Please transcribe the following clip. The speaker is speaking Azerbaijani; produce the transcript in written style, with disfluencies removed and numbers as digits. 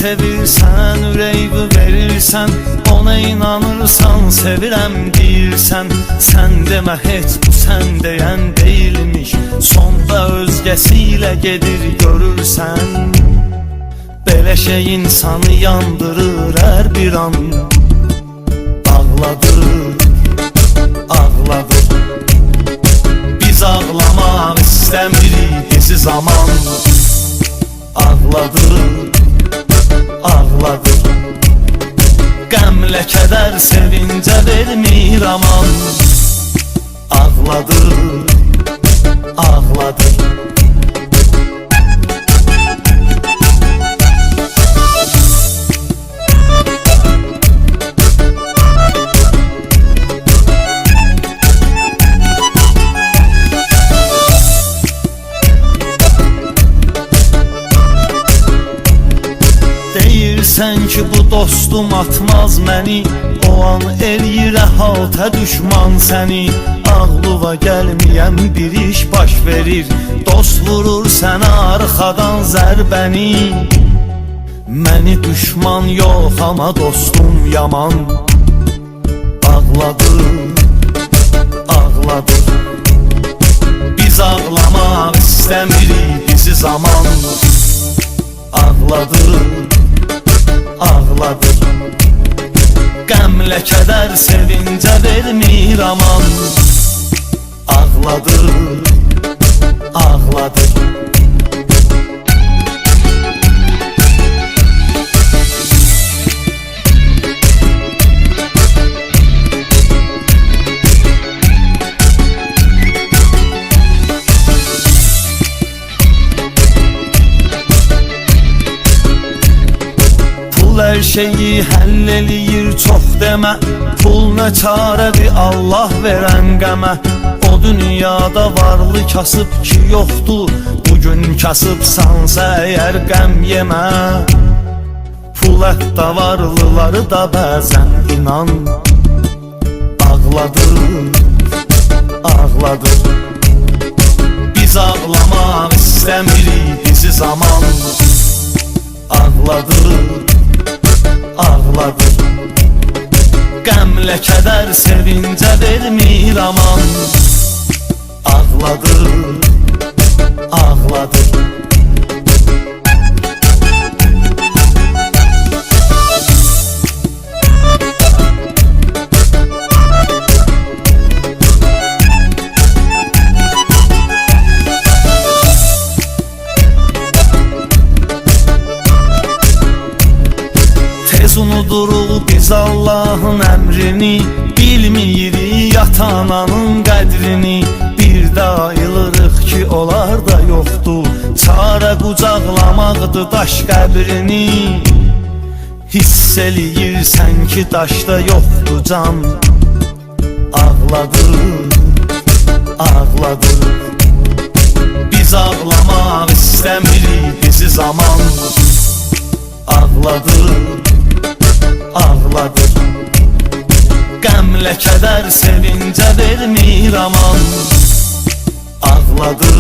sevirsən, ürəyimi verirsən, ona inanırsan, sevirəm deyirsən. Sən demə heç bu sən deyən deyilmiş, sonda özgəsiyle gedir görürsən. Belə şey insanı yandırır hər bir an, ağladır, ağladır. Biz ağlamaq istəmirik bizi zaman, ağladır, ağladır. Qəmlə kədər sevincə vermir aman, ağladır, ağladır. Deyirsən ki bu dostum atmaz məni, o an eləyir əhatə düşman səni. Ağlıva gəlməyən bir iş baş verir, dost vurur sənə arxadan zərbəni. Məni düşman yox ama dostum yaman, ağladır, ağladır. Biz ağlamaq istəmirik bizi zaman, ağladır, ağladır. Qəmlə kədər sevincə vermir aman, ağladır, ağladır. Her şeyi həll eləyir çox demə, pul nə çarədir Allah verən qəmə. O dünyada varlı kasıb ki yoxdur, bugün kasıbsansa əgər qəm yemə. Pul hətta varlıları da bəzən inan, ağladır, ağladır. Biz ağlamaq istəmirik bizi zaman, ağladır, ağladır. Qəmlə kədər sevincə vermir aman, ağladır, ağladır. Unuduruq biz Allahın əmrini, bilmiyirik ata-ananın qədrini. Bir də ayılırıq ki onlar da yoxdur, çarə qucaqlamaqdır daş qəbrini. Hiss eləyirsən ki daşda yoxdur can, ağladır, ağladır. Biz ağlamaq istəmirik bizi zaman, ağladır, ağladır. Qəmlə kədər sevincə vermir aman, ağladır,